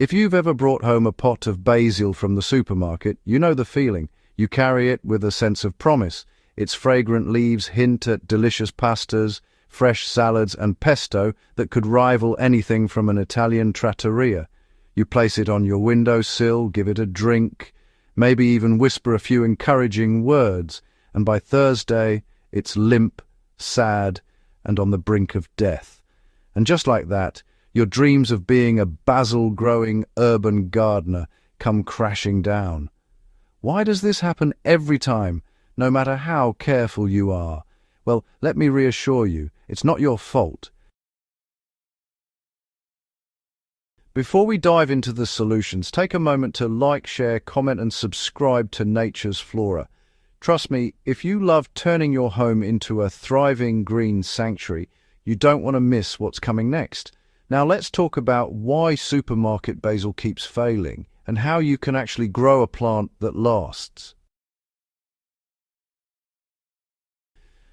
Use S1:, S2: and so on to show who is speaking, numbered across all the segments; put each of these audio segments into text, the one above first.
S1: If you've ever brought home a pot of basil from the supermarket, you know the feeling. You carry it with a sense of promise. Its fragrant leaves hint at delicious pastas, fresh salads and pesto that could rival anything from an Italian trattoria. You place it on your windowsill, give it a drink, maybe even whisper a few encouraging words, and by Thursday it's limp, sad, and on the brink of death. And just like that, your dreams of being a basil-growing urban gardener come crashing down. Why does this happen every time, no matter how careful you are? Well, let me reassure you, it's not your fault. Before we dive into the solutions, take a moment to like, share, comment and subscribe to Nature's Flora. Trust me, if you love turning your home into a thriving green sanctuary, you don't want to miss what's coming next. Now let's talk about why supermarket basil keeps failing and how you can actually grow a plant that lasts.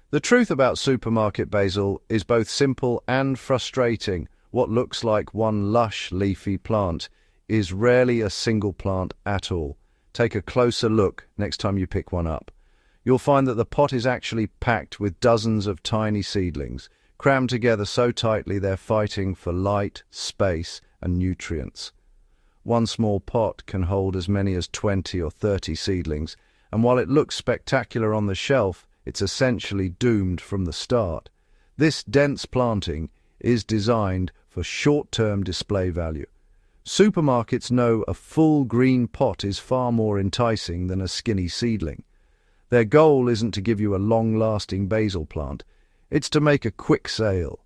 S1: The truth about supermarket basil is both simple and frustrating. What looks like one lush, leafy plant is rarely a single plant at all. Take a closer look next time you pick one up. You'll find that the pot is actually packed with dozens of tiny seedlings, crammed together so tightly they're fighting for light, space, and nutrients. One small pot can hold as many as 20 or 30 seedlings, and while it looks spectacular on the shelf, it's essentially doomed from the start. This dense planting is designed for short-term display value. Supermarkets know a full green pot is far more enticing than a skinny seedling. Their goal isn't to give you a long-lasting basil plant, it's to make a quick sale.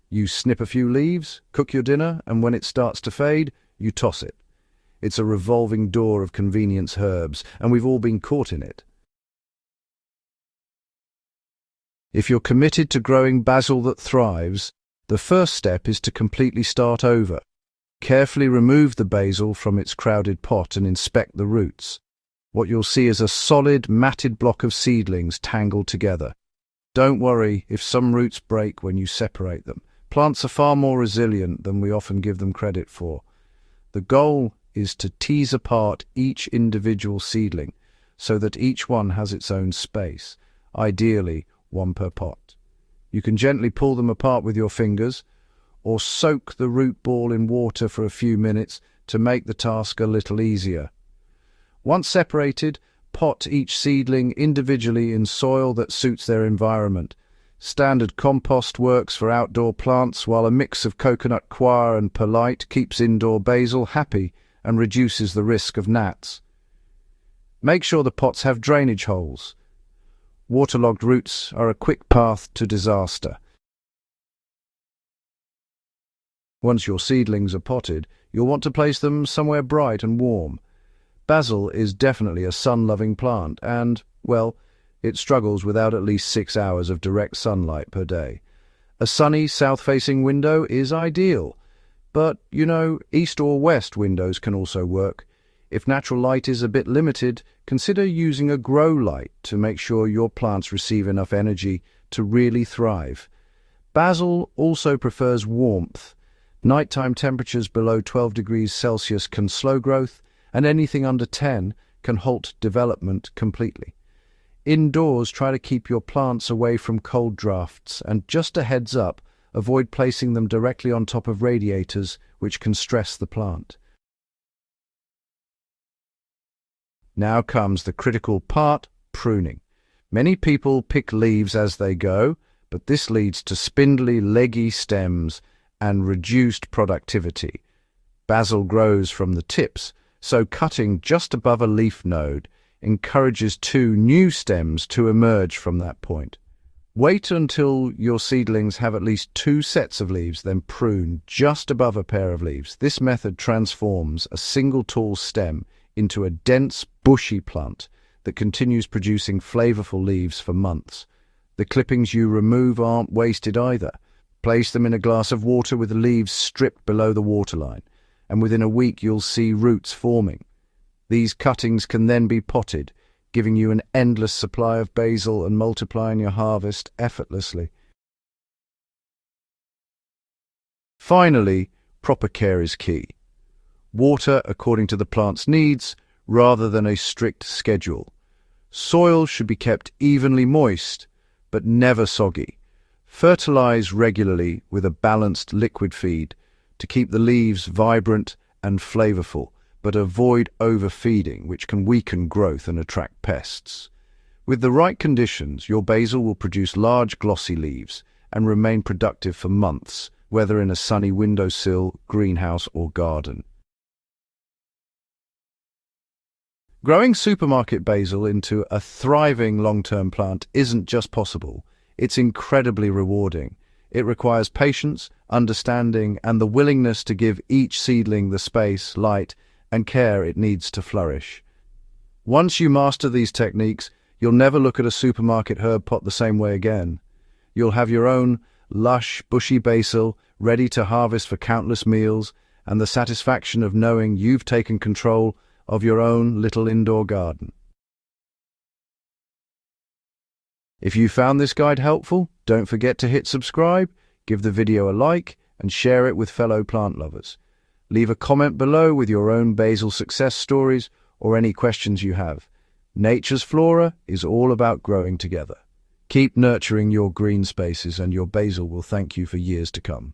S1: You snip a few leaves, cook your dinner, and when it starts to fade, you toss it. It's a revolving door of convenience herbs, and we've all been caught in it. If you're committed to growing basil that thrives, the first step is to completely start over. Carefully remove the basil from its crowded pot and inspect the roots. What you'll see is a solid, matted block of seedlings tangled together. Don't worry if some roots break when you separate them. Plants are far more resilient than we often give them credit for. The goal is to tease apart each individual seedling so that each one has its own space, ideally one per pot. You can gently pull them apart with your fingers or soak the root ball in water for a few minutes to make the task a little easier. Once separated, pot each seedling individually in soil that suits their environment. Standard compost works for outdoor plants, while a mix of coconut coir and perlite keeps indoor basil happy and reduces the risk of gnats. Make sure the pots have drainage holes. Waterlogged roots are a quick path to disaster. Once your seedlings are potted, you'll want to place them somewhere bright and warm. Basil is definitely a sun-loving plant and, well, it struggles without at least 6 hours of direct sunlight per day. A sunny, south-facing window is ideal, but, east or west windows can also work. If natural light is a bit limited, consider using a grow light to make sure your plants receive enough energy to really thrive. Basil also prefers warmth. Nighttime temperatures below 12 degrees Celsius can slow growth, and anything under 10 can halt development completely. Indoors, try to keep your plants away from cold drafts, and just a heads up, avoid placing them directly on top of radiators, which can stress the plant. Now comes the critical part, pruning. Many people pick leaves as they go, but this leads to spindly, leggy stems and reduced productivity. Basil grows from the tips, so cutting just above a leaf node encourages 2 new stems to emerge from that point. Wait until your seedlings have at least 2 sets of leaves, then prune just above a pair of leaves. This method transforms a single tall stem into a dense, bushy plant that continues producing flavorful leaves for months. The clippings you remove aren't wasted either. Place them in a glass of water with the leaves stripped below the waterline, and within a week you'll see roots forming. These cuttings can then be potted, giving you an endless supply of basil and multiplying your harvest effortlessly. Finally, proper care is key. Water according to the plant's needs, rather than a strict schedule. Soil should be kept evenly moist, but never soggy. Fertilize regularly with a balanced liquid feed to keep the leaves vibrant and flavorful, but avoid overfeeding, which can weaken growth and attract pests. With the right conditions, your basil will produce large glossy leaves and remain productive for months, whether in a sunny windowsill, greenhouse or garden. Growing supermarket basil into a thriving long-term plant isn't just possible, it's incredibly rewarding. It requires patience, understanding, and the willingness to give each seedling the space, light, and care it needs to flourish. Once you master these techniques, you'll never look at a supermarket herb pot the same way again. You'll have your own lush, bushy basil ready to harvest for countless meals, and the satisfaction of knowing you've taken control of your own little indoor garden. If you found this guide helpful, don't forget to hit subscribe, give the video a like, and share it with fellow plant lovers. Leave a comment below with your own basil success stories or any questions you have. Nature's Flora is all about growing together. Keep nurturing your green spaces and your basil will thank you for years to come.